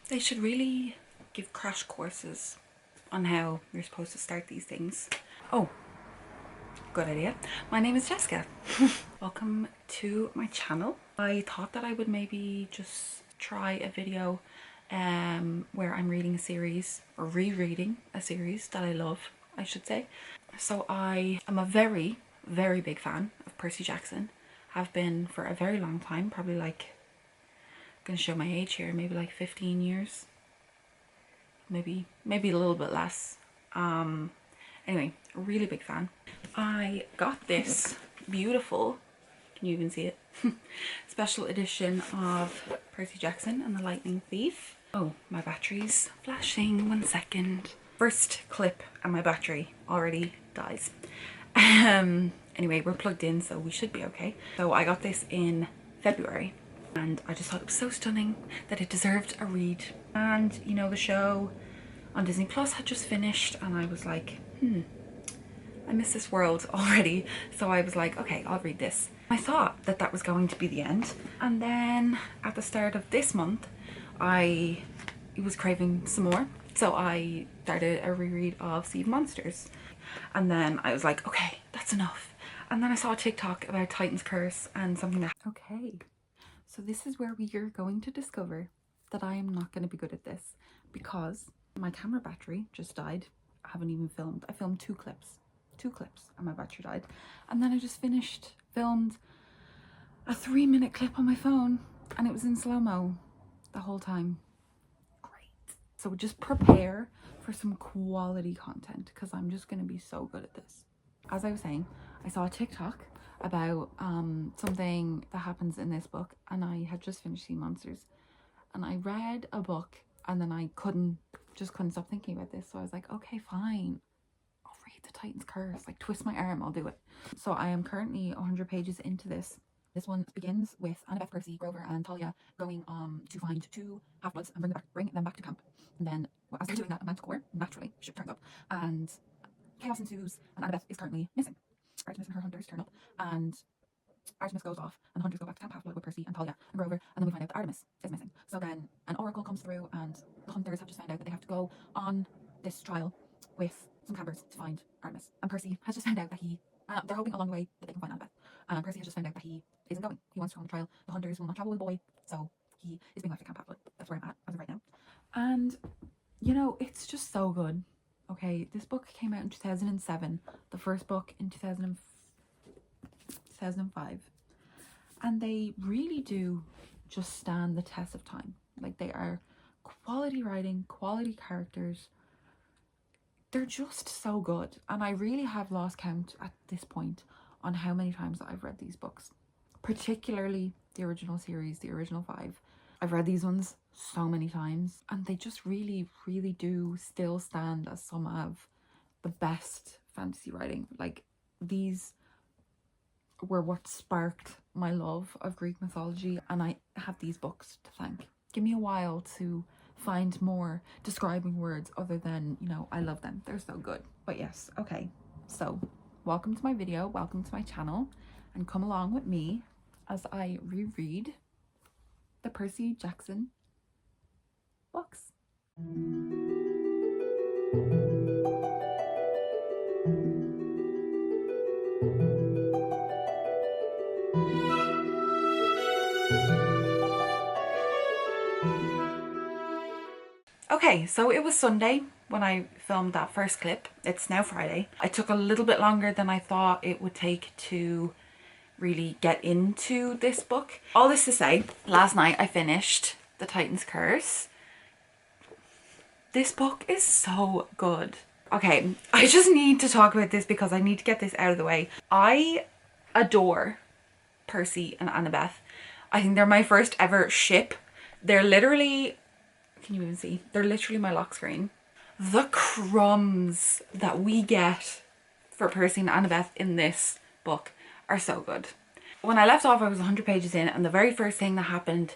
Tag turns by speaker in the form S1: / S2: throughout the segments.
S1: They should really give crash courses on how you're supposed to start these things. Oh, good idea. My name is Jessica. Welcome to my channel. I thought that I would maybe just try a video where I'm reading a series, or rereading a series that I love, I should say. So I am a very, very big fan of Percy Jackson. Have been for a very long time, probably like, I'm gonna show my age here, maybe like 15 years. Maybe a little bit less. Anyway, really big fan. I got this beautiful, can you even see it? Special edition of Percy Jackson and the Lightning Thief. Oh, my battery's flashing, 1 second. First clip and my battery already dies. Anyway, we're plugged in, so we should be okay. So I got this in February and I just thought it was so stunning that it deserved a read. And you know, the show on Disney Plus had just finished and I was like, I miss this world already. So I was like, okay, I'll read this. I thought that that was going to be the end. And then at the start of this month, I was craving some more. So I started a reread of Sea of Monsters. And then I was like, okay, that's enough. And then I saw a TikTok about Titan's Curse and something that... Okay, so this is where we are going to discover that I am not going to be good at this, because my camera battery just died. I haven't even filmed. I filmed two clips and my battery died. And then I just filmed a 3-minute clip on my phone and it was in slow-mo the whole time. Great. So just prepare for some quality content because I'm just going to be so good at this. As I was saying, I saw a TikTok about something that happens in this book, and I had just finished Sea Monsters and I read a book and then I just couldn't stop thinking about this. So I was like, okay, fine, I'll read the Titan's Curse, like twist my arm, I'll do it. So I am currently 100 pages into this. This one begins with Annabeth, Percy, Grover and Talia going to find 2 half-bloods and bring them back to camp. And then as they're doing that, a manticore naturally ship turns up and chaos ensues, and Annabeth is currently missing. Artemis and her hunters turn up and Artemis goes off and the hunters go back to camp half-blood with Percy and Talia and Grover, and then we find out that Artemis is missing. So then an oracle comes through and the hunters have just found out that they have to go on this trial with some campers to find Artemis. And Percy has just found out that they're hoping along the way that they can find Annabeth. And Percy has just found out that he isn't going. He wants to go on the trial. The hunters will not travel with the boy, so he is being left at Camp Half-Blood. That's where I'm at as of right now. And, you know, it's just so good. Okay, this book came out in 2007. The first book in 2005. And they really do just stand the test of time. Like, they are quality writing, quality characters. They're just so good. And I really have lost count at this point on how many times that I've read these books. Particularly the original series, the original 5. I've read these ones so many times. And they just really, really do still stand as some of the best fantasy writing. Like, these were what sparked my love of Greek mythology, and I have these books to thank. Give me a while to find more describing words other than, you know, I love them. They're so good. But yes, okay. So welcome to my video, welcome to my channel, and come along with me as I reread the Percy Jackson books. Okay, so it was Sunday when I filmed that first clip. It's now Friday. It took a little bit longer than I thought it would take to really get into this book. All this to say, last night I finished The Titan's Curse. This book is so good. Okay, I just need to talk about this because I need to get this out of the way. I adore Percy and Annabeth. I think they're my first ever ship. They're literally... Can you even see? They're literally my lock screen. The crumbs that we get for Percy and Annabeth in this book are so good. When I left off, I was 100 pages in, and the very first thing that happened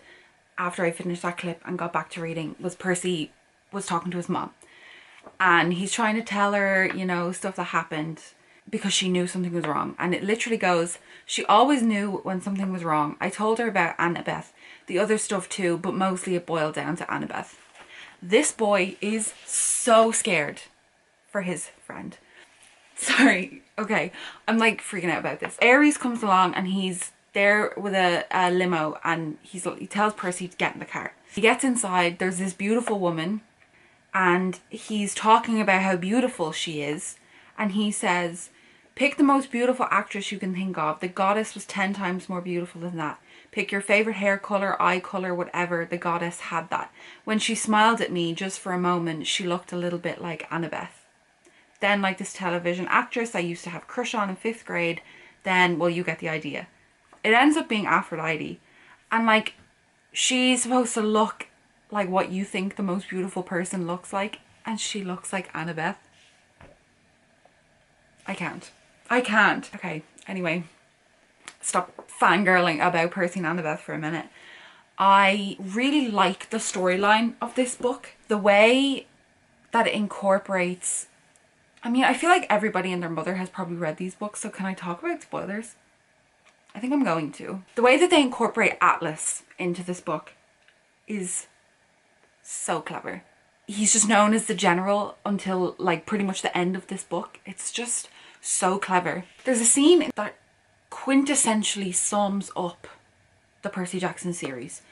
S1: after I finished that clip and got back to reading was Percy was talking to his mom. And he's trying to tell her, you know, stuff that happened because she knew something was wrong. And it literally goes, she always knew when something was wrong. I told her about Annabeth, the other stuff too, but mostly it boiled down to Annabeth. This boy is so scared for his friend. Sorry, okay, I'm like freaking out about this. Aries comes along and he's there with a limo, and he tells Percy to get in the car. He gets inside, there's this beautiful woman, and he's talking about how beautiful she is, and he says, pick the most beautiful actress you can think of. The goddess was 10 times more beautiful than that. Pick your favorite hair color, eye color, whatever. The goddess had that. When she smiled at me just for a moment, she looked a little bit like Annabeth. Then like this television actress I used to have a crush on in 5th grade. Then, well, you get the idea. It ends up being Aphrodite. And like, she's supposed to look like what you think the most beautiful person looks like. And she looks like Annabeth. I can't. Okay, anyway. Stop fangirling about Percy and Annabeth for a minute. I really like the storyline of this book. The way that it incorporates... I mean, I feel like everybody and their mother has probably read these books, so can I talk about spoilers? I think I'm going to. The way that they incorporate Atlas into this book is so clever. He's just known as the general until like pretty much the end of this book. It's just so clever. There's a scene that quintessentially sums up the Percy Jackson series.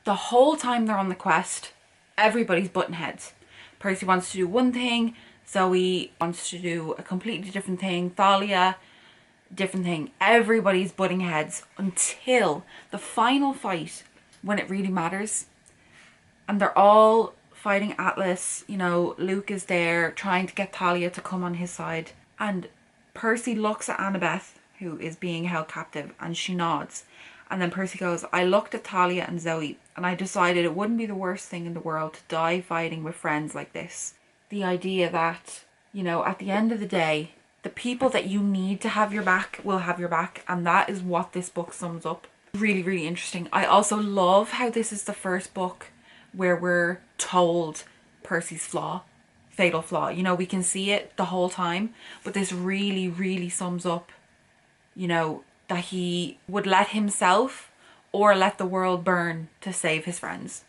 S1: The whole time they're on the quest, everybody's button heads. Percy wants to do one thing, Zoe wants to do a completely different thing, Thalia, different thing. Everybody's butting heads until the final fight, when it really matters, and they're all fighting Atlas. You know, Luke is there trying to get Thalia to come on his side, and Percy looks at Annabeth, who is being held captive, and she nods. And then Percy goes, I looked at Thalia and Zoe and I decided it wouldn't be the worst thing in the world to die fighting with friends like this. The idea that, you know, at the end of the day, the people that you need to have your back will have your back, and that is what this book sums up. Really, really interesting. I also love how this is the first book where we're told Percy's flaw. Fatal flaw. You know, we can see it the whole time, but this really, really sums up, you know, that he would let himself or let the world burn to save his friends.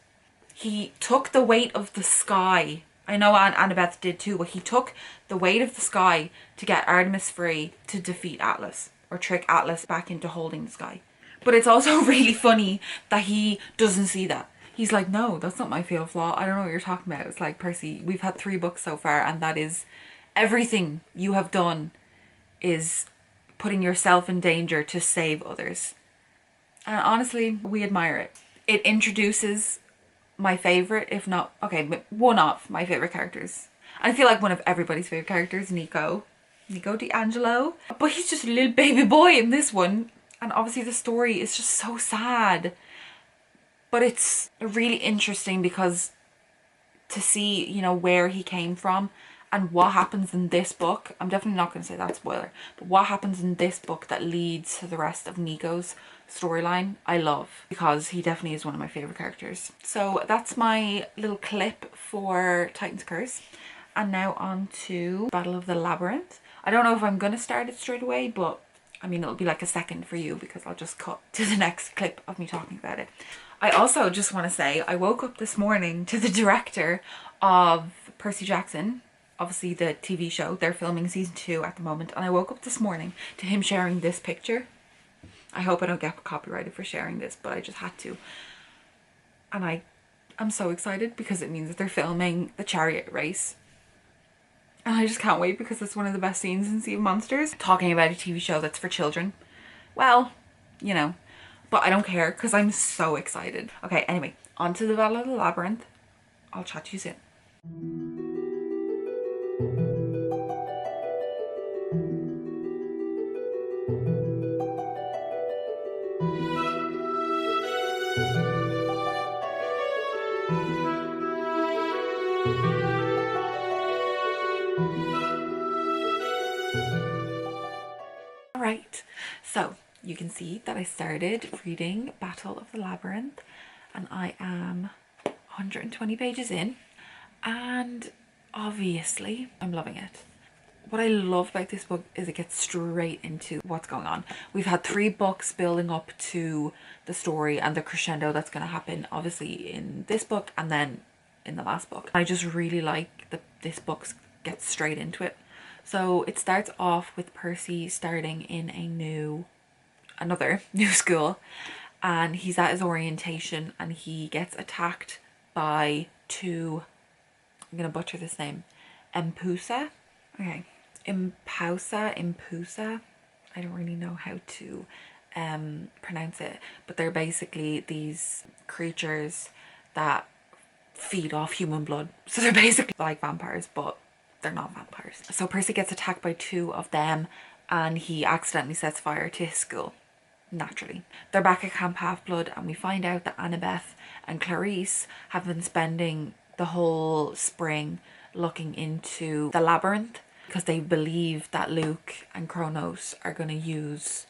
S1: He took the weight of the sky. I know Annabeth did too, but he took the weight of the sky to get Artemis free to defeat Atlas, or trick Atlas back into holding the sky. But it's also really funny that he doesn't see that. He's like, no, that's not my fatal flaw. I don't know what you're talking about. It's like, Percy, we've had 3 books so far, and that is everything you have done is putting yourself in danger to save others. And honestly, we admire it. It introduces my favourite, if not, okay, one of my favourite characters. I feel like one of everybody's favourite characters, Nico D'Angelo. But he's just a little baby boy in this one. And obviously the story is just so sad. But it's really interesting because to see, you know, where he came from and what happens in this book. I'm definitely not going to say that spoiler, but what happens in this book that leads to the rest of Nico's storyline, I love, because he definitely is one of my favourite characters. So that's my little clip for Titan's Curse. And now on to Battle of the Labyrinth. I don't know if I'm going to start it straight away, but I mean, it'll be like a second for you because I'll just cut to the next clip of me talking about it. I also just want to say, I woke up this morning to the director of Percy Jackson, obviously the TV show. They're filming season 2 at the moment, and I woke up this morning to him sharing this picture. I hope I don't get copyrighted for sharing this, but I just had to. And I'm so excited because it means that they're filming the chariot race. And I just can't wait because it's one of the best scenes in Sea of Monsters. Talking about a TV show that's for children. Well, you know, but I don't care because I'm so excited. Okay, anyway, on to the Battle of the Labyrinth. I'll chat to you soon. Alright, so you can see that I started reading Battle of the Labyrinth and I am 120 pages in, and obviously I'm loving it. What I love about this book is it gets straight into what's going on. We've had 3 books building up to the story and the crescendo that's going to happen obviously in this book and then in the last book. I just really like that this book gets straight into it. So it starts off with Percy starting in another new school, and he's at his orientation and he gets attacked by two, I'm gonna butcher this name, Impusa. Okay, Impusa. I don't really know how to pronounce it, but they're basically these creatures that feed off human blood. So they're basically like vampires, but they're not vampires. So Percy gets attacked by two of them and he accidentally sets fire to his school. Naturally. They're back at Camp Half-Blood and we find out that Annabeth and Clarice have been spending the whole spring looking into the labyrinth because they believe that Luke and Kronos are going to use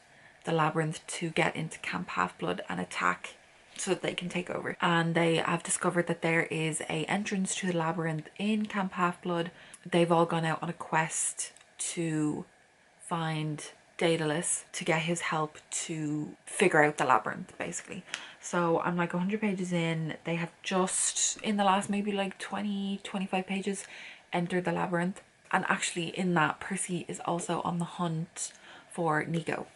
S1: the labyrinth to get into Camp Half-Blood and attack so that they can take over. And they have discovered that there is a entrance to the labyrinth in Camp Half-Blood. They've all gone out on a quest to find Daedalus to get his help to figure out the labyrinth, basically. So I'm like 100 pages in. They have just, in the last maybe like 20-25 pages, entered the labyrinth. And actually in that, Percy is also on the hunt for Nico,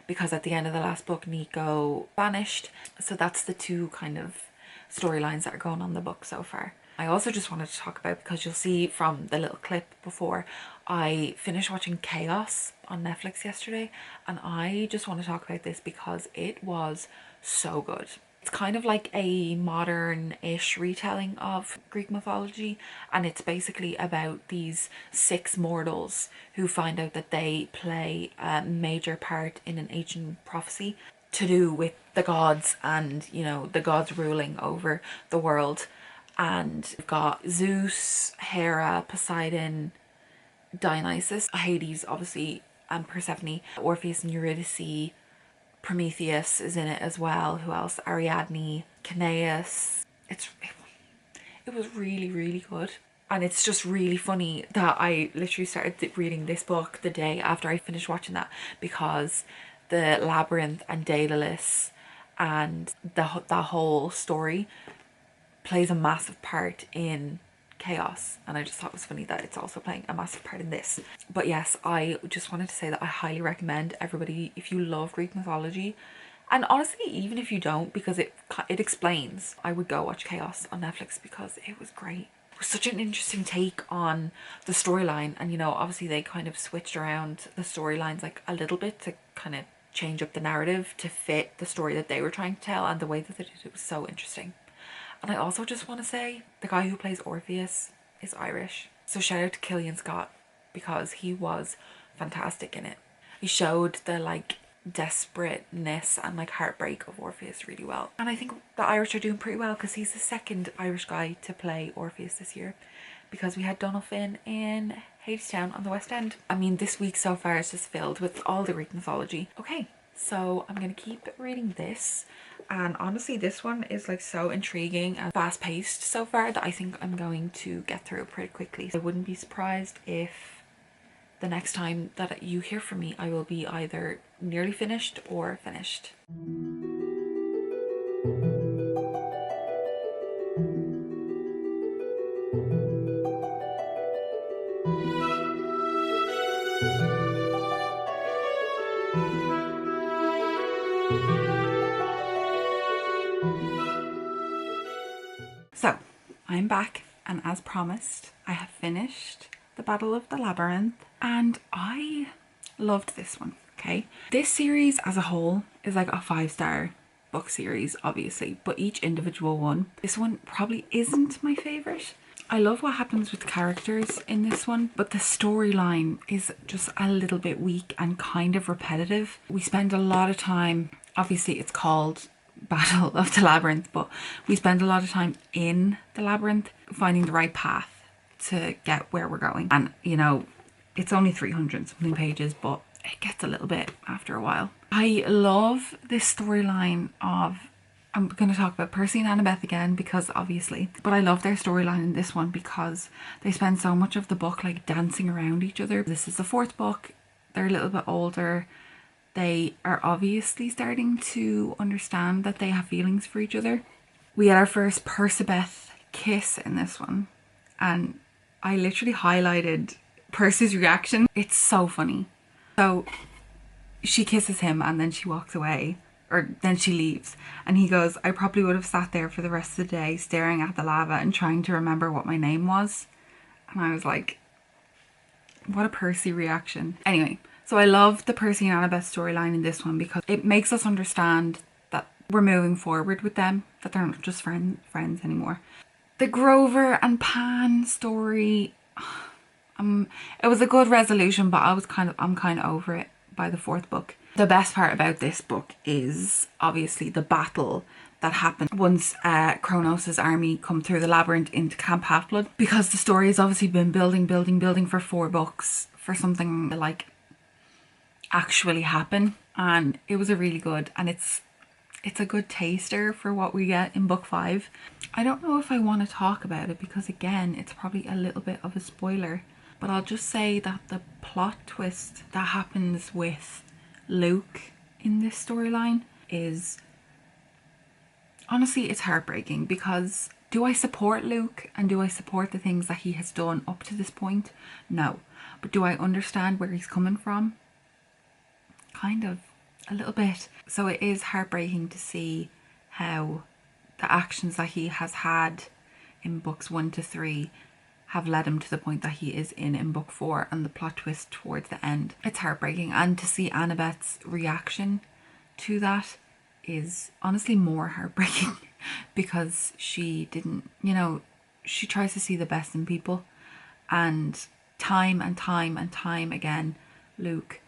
S1: because at the end of the last book Nico vanished. So that's the two kind of storylines that are going on in the book so far. I also just wanted to talk about, because you'll see from the little clip before, I finished watching Kaos on Netflix yesterday, and I just want to talk about this because it was so good. It's kind of like a modern-ish retelling of Greek mythology, and it's basically about these 6 mortals who find out that they play a major part in an ancient prophecy to do with the gods and, you know, the gods ruling over the world. And we've got Zeus, Hera, Poseidon, Dionysus, Hades obviously, and Persephone, Orpheus and Eurydice, Prometheus is in it as well. Who else? Ariadne, Kaos. It was really, really good. And it's just really funny that I literally started reading this book the day after I finished watching that, because the labyrinth and Daedalus and that whole story plays a massive part in Kaos, and I just thought it was funny that it's also playing a massive part in this. But yes, I just wanted to say that I highly recommend everybody, if you love Greek mythology, and honestly even if you don't, because it explains, I would go watch Kaos on Netflix because it was great. It was such an interesting take on the storyline, and you know, obviously they kind of switched around the storylines like a little bit to kind of change up the narrative to fit the story that they were trying to tell, and the way that they did it was so interesting. And I also just want to say the guy who plays Orpheus is Irish. So shout out to Killian Scott, because he was fantastic in it. He showed the like desperateness and like heartbreak of Orpheus really well. And I think the Irish are doing pretty well, because he's the second Irish guy to play Orpheus this year, because we had Donald Finn in Hadestown on the West End. I mean, this week so far is just filled with all the Greek mythology. Okay, so I'm going to keep reading this. And honestly, this one is like so intriguing and fast paced so far that I think I'm going to get through it pretty quickly. I wouldn't be surprised if the next time that you hear from me, I will be either nearly finished or finished. So I'm back, and as promised, I have finished the Battle of the Labyrinth, and I loved this one. Okay, this series as a whole is like a 5-star book series, obviously, but each individual one, this one probably isn't my favorite. I love what happens with the characters in this one, but the storyline is just a little bit weak and kind of repetitive. We spend a lot of time, obviously it's called Battle of the Labyrinth, but we spend a lot of time in the labyrinth finding the right path to get where we're going. And you know, it's only 300 something pages, but it gets a little bit after a while. I love this storyline of, I'm going to talk about Percy and Annabeth again because obviously, but I love their storyline in this one because they spend so much of the book like dancing around each other. This is the 4th book. They're a little bit older. They are obviously starting to understand that they have feelings for each other. We had our first Percabeth kiss in this one, and I literally highlighted Percy's reaction. It's so funny. So she kisses him and then she walks away, or then she leaves, and he goes, I probably would have sat there for the rest of the day staring at the lava and trying to remember what my name was. And I was like, what a Percy reaction. Anyway, so I love the Percy and Annabeth storyline in this one because it makes us understand that we're moving forward with them, that they're not just friends anymore. The Grover and Pan story, it was a good resolution, but I'm kind of over it by the fourth book. The best part about this book is obviously the battle that happened once Kronos' army come through the labyrinth into Camp Half-Blood, because the story has obviously been building for 4 books for something to like actually happen, and it was a really good, and it's a good taster for what we get in book 5. I don't know if I want to talk about it because again it's probably a little bit of a spoiler, but I'll just say that the plot twist that happens with Luke in this storyline is, honestly, it's heartbreaking, because do I support Luke and do I support the things that he has done up to this point? No. But do I understand where he's coming from? Kind of, a little bit. So it is heartbreaking to see how the actions that he has had in books 1 to 3 have led him to the point that he is in book 4, and the plot twist towards the end. It's heartbreaking, and to see Annabeth's reaction to that is honestly more heartbreaking because she didn't, you know, she tries to see the best in people, and time and time again Luke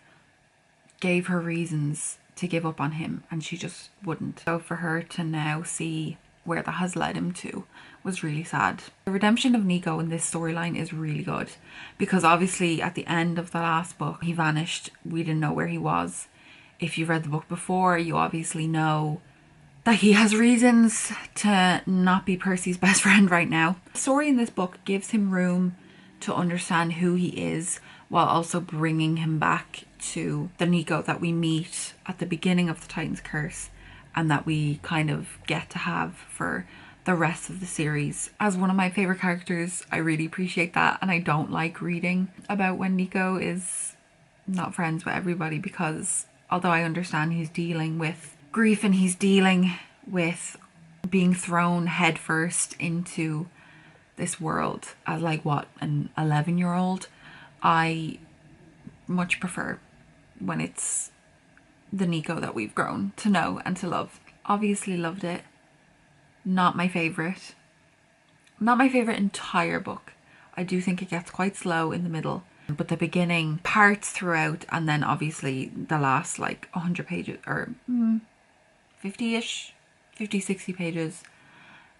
S1: gave her reasons to give up on him and she just wouldn't. So for her to now see where that has led him to was really sad. The redemption of Nico in this storyline is really good, because obviously at the end of the last book he vanished. We didn't know where he was. If you've read the book before, you obviously know that he has reasons to not be Percy's best friend right now. The story in this book gives him room to understand who he is, while also bringing him back to the Nico that we meet at the beginning of the Titan's Curse, and that we kind of get to have for the rest of the series. As one of my favorite characters, I really appreciate that, and I don't like reading about when Nico is not friends with everybody, because although I understand he's dealing with grief and he's dealing with being thrown headfirst into this world as like what, an 11-year-old, I much prefer when it's the Nico that we've grown to know and to love. Obviously loved it. Not my favourite. Not my favourite entire book. I do think it gets quite slow in the middle, but the beginning parts throughout, and then obviously the last like 100 pages or 50-ish, 50, 60 pages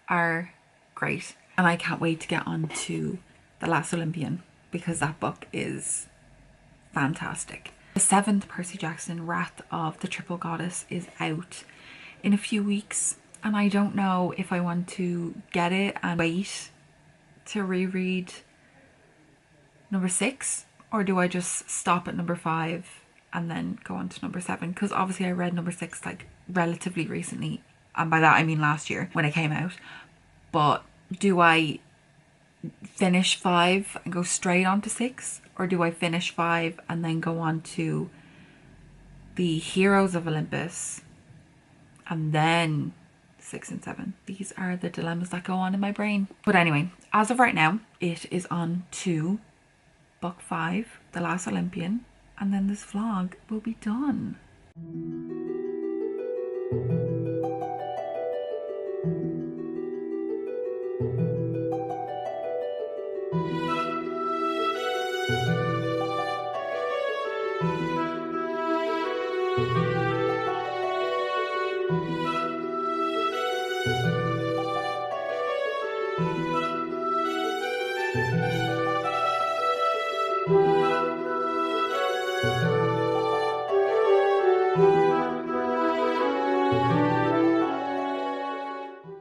S1: are great. And I can't wait to get on to The Last Olympian, because that book is fantastic. The 7th Percy Jackson, Wrath of the Triple Goddess, is out in a few weeks, and I don't know if I want to get it and wait to reread number 6, or do I just stop at number 5 and then go on to number 7, because obviously I read number 6 like relatively recently, and by that I mean last year when it came out. But do I finish 5 and go straight on to 6, or do I finish 5 and then go on to the Heroes of Olympus and then 6 and 7? These are the dilemmas that go on in my brain. But anyway, as of right now, it is on to book 5, The Last Olympian, and then this vlog will be done.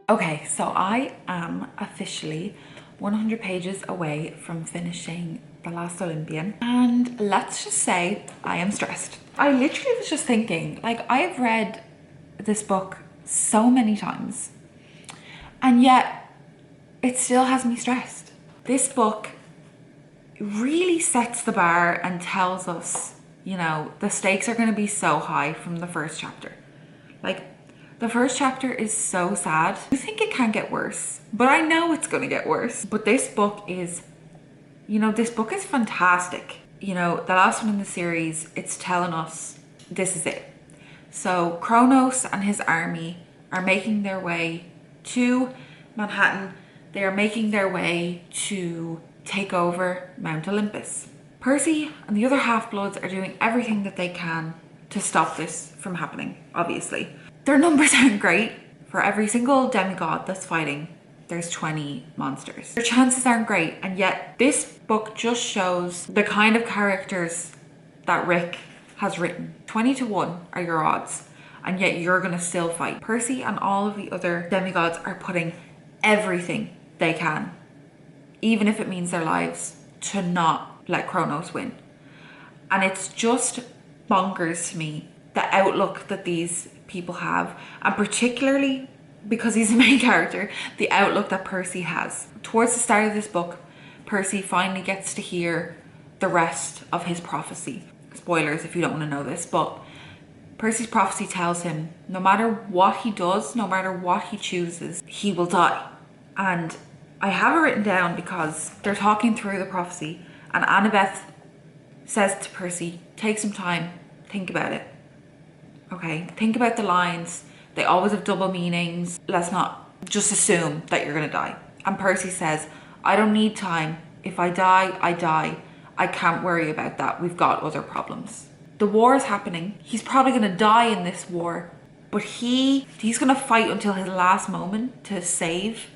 S1: Okay, so I am officially 100 pages away from finishing The Last Olympian, and let's just say I am stressed. I literally was just thinking, like, I have read this book so many times, and yet it still has me stressed. This book really sets the bar and tells us, you know, the stakes are going to be so high from the first chapter. Like, the first chapter is so sad. You think it can't get worse, but I know it's going to get worse. But this book is, you know, this book is fantastic. You know, the last one in the series, it's telling us this is it. So Kronos and his army are making their way to Manhattan. They are making their way to take over Mount Olympus. Percy and the other Half-Bloods are doing everything that they can to stop this from happening, obviously. Their numbers aren't great. For every single demigod that's fighting, there's 20 monsters. Their chances aren't great, and yet this book just shows the kind of characters that Rick has written. 20 to 1 are your odds, and yet you're gonna still fight. Percy and all of the other demigods are putting everything they can, even if it means their lives, to not let Kronos win. And it's just bonkers to me, the outlook that these people have, and particularly because he's the main character, the outlook that Percy has. Towards the start of this book, Percy finally gets to hear the rest of his prophecy. Spoilers if you don't want to know this, but Percy's prophecy tells him no matter what he does, no matter what he chooses, he will die. And I have it written down because they're talking through the prophecy, and Annabeth says to Percy, take some time, think about it. Okay, think about the lines. They always have double meanings. Let's not just assume that you're gonna die. And Percy says, I don't need time. If I die, I die. I can't worry about that. We've got other problems. The war is happening. He's probably gonna die in this war, but he's gonna fight until his last moment to save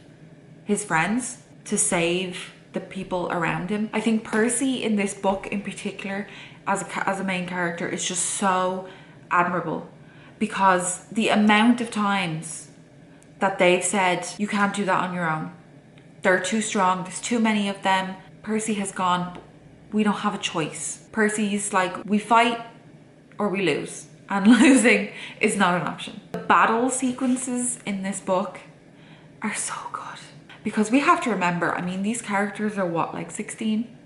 S1: his friends, to save the people around him. I think Percy in this book in particular, as a main character, is just so admirable, because the amount of times that they've said, you can't do that on your own. They're too strong. There's too many of them. Percy has gone, we don't have a choice. Percy's like, we fight or we lose, and losing is not an option. The battle sequences in this book are so good, because we have to remember, I mean, these characters are what, like 16?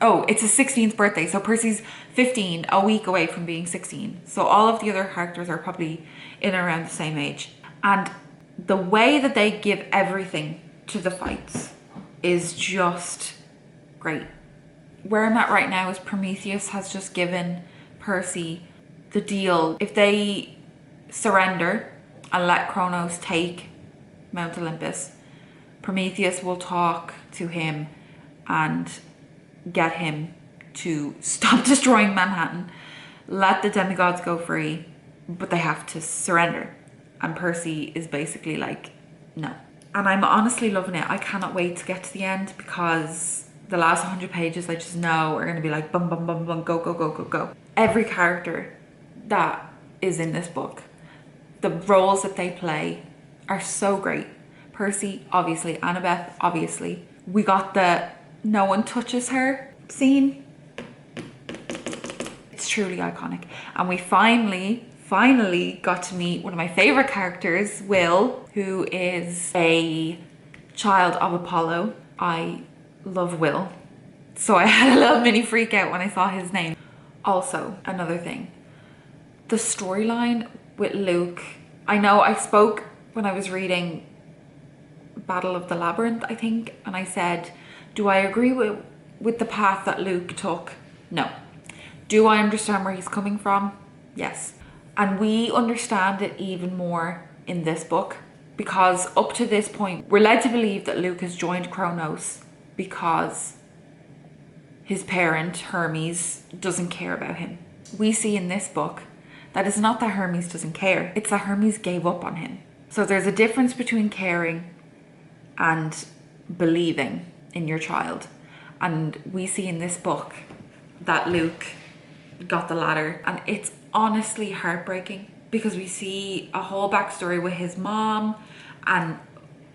S1: Oh, it's his 16th birthday. So Percy's 15, a week away from being 16. So all of the other characters are probably in and around the same age. And the way that they give everything to the fights is just great. Where I'm at right now is Prometheus has just given Percy the deal. If they surrender and let Kronos take Mount Olympus, Prometheus will talk to him and get him to stop destroying Manhattan, let the demigods go free, but they have to surrender. And Percy is basically like, no. And I'm honestly loving it. I cannot wait to get to the end, because the last 100 pages I just know are going to be like bum bum bum bum, go go go go go. Every character that is in this book, the roles that they play are so great. Percy, obviously. Annabeth, obviously. We got the no one touches her scene. It's truly iconic. And we finally got to meet one of my favorite characters, Will, who is a child of Apollo. I love Will, so I had a little mini freak out when I saw his name. Also, another thing, the storyline with Luke. I know I spoke when I was reading Battle of the Labyrinth, I think, and I said, do I agree with the path that Luke took? No. Do I understand where he's coming from? Yes. And we understand it even more in this book, because up to this point, we're led to believe that Luke has joined Kronos because his parent, Hermes, doesn't care about him. We see in this book that it's not that Hermes doesn't care, it's that Hermes gave up on him. So there's a difference between caring and believing in your child. And we see in this book that Luke got the ladder, and it's honestly heartbreaking, because we see a whole backstory with his mom and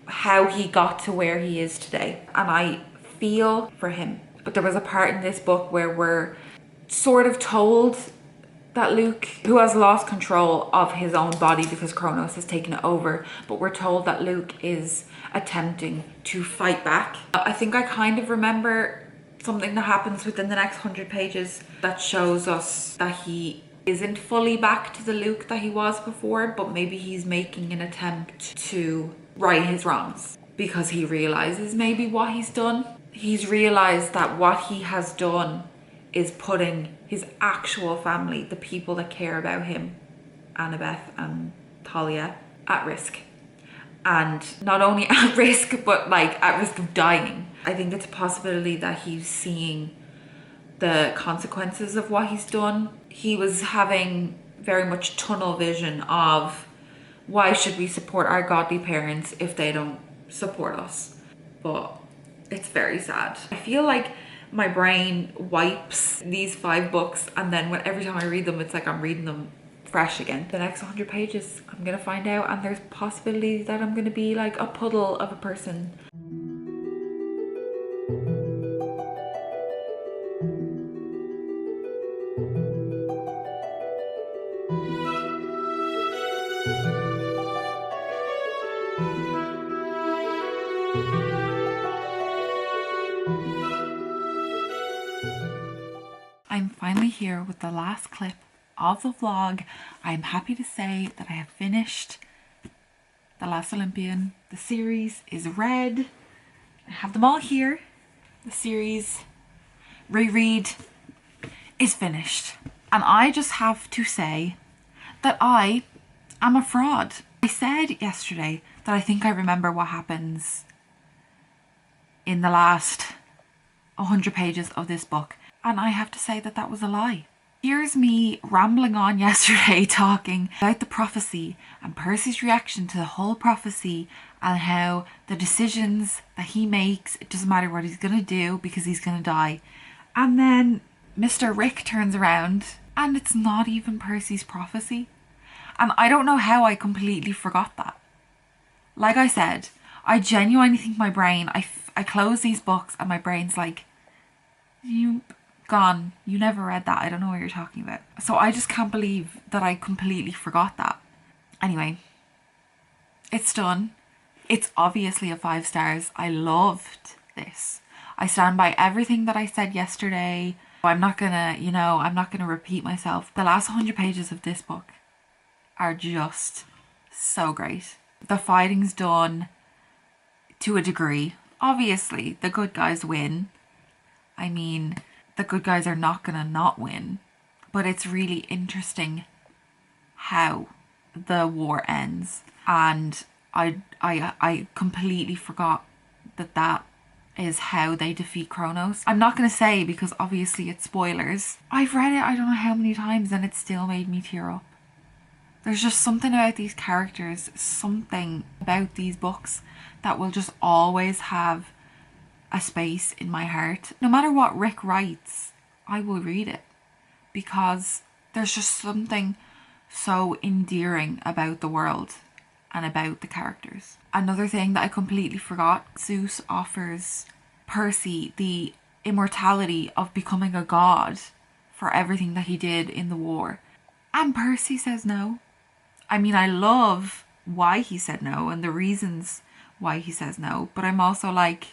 S1: how he got to where he is today. And I feel for him. But there was a part in this book where we're sort of told that Luke, who has lost control of his own body because Kronos has taken it over, but we're told that Luke is attempting to fight back. I think I kind of remember something that happens within the next 100 pages that shows us that he isn't fully back to the Luke that he was before, but maybe he's making an attempt to right his wrongs because he realizes maybe what he's done. He's realized that what he has done is putting his actual family, the people that care about him, Annabeth and Talia, at risk. And not only at risk, but like at risk of dying. I think it's a possibility that he's seeing the consequences of what he's done. He was having very much tunnel vision of why should we support our godly parents if they don't support us? But it's very sad. I feel like my brain wipes these 5 books, and then every time I read them, it's like I'm reading them fresh again. The next 100 pages, I'm gonna find out, and there's possibility that I'm gonna be like a puddle of a person. I'm finally here with the last clip of the vlog. I'm happy to say that I have finished The Last Olympian. The series is read. I have them all here. The series Reread is finished. And I just have to say that I am a fraud. I said yesterday that I think I remember what happens in the last 100 pages of this book. And I have to say that that was a lie. Here's me rambling on yesterday talking about the prophecy and Percy's reaction to the whole prophecy and how the decisions that he makes, it doesn't matter what he's gonna do because he's gonna die. And then Mr. Rick turns around and it's not even Percy's prophecy. And I don't know how I completely forgot that. Like I said, I genuinely think my brain, I close these books and my brain's like, you gone, you never read that, I don't know what you're talking about. So I just can't believe that I completely forgot that. Anyway, it's done. It's obviously a 5 stars. I loved this. I stand by everything that I said yesterday. I'm not gonna, I'm not gonna repeat myself. The last 100 pages of this book are just so great. The fighting's done to a degree. Obviously, the good guys win. I mean, the good guys are not gonna not win, but it's really interesting how the war ends. And I completely forgot that is how they defeat Kronos. I'm not gonna say because obviously it's spoilers. I've read it I don't know how many times and it still made me tear up. There's just something about these characters, something about these books that will just always have a space in my heart. No matter what Rick writes, I will read it because there's just something so endearing about the world and about the characters. Another thing that I completely forgot, Zeus offers Percy the immortality of becoming a god for everything that he did in the war. And Percy says no. I mean, I love why he said no and the reasons why he says no, but I'm also like,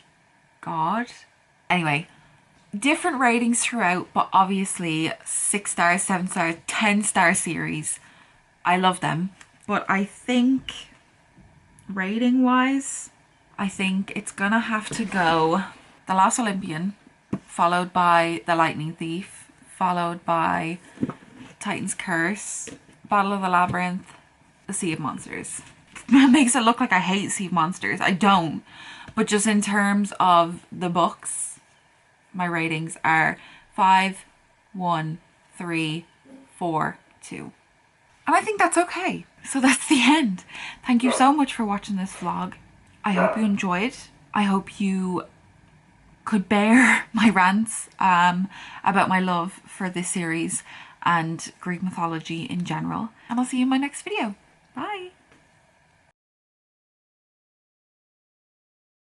S1: God. Anyway, different ratings throughout, but obviously 6 stars, 7 stars, 10-star series. I love them. But I think rating wise, I think it's gonna have to go The Last Olympian, followed by The Lightning Thief, followed by Titan's Curse, Battle of the Labyrinth, The Sea of Monsters. It makes it look like I hate Sea of Monsters. I don't. But just in terms of the books, my ratings are 5, 1, 3, 4, 2. And I think that's okay. So that's the end. Thank you so much for watching this vlog. I hope you enjoyed. I hope you could bear my rants about my love for this series and Greek mythology in general. And I'll see you in my next video. Bye.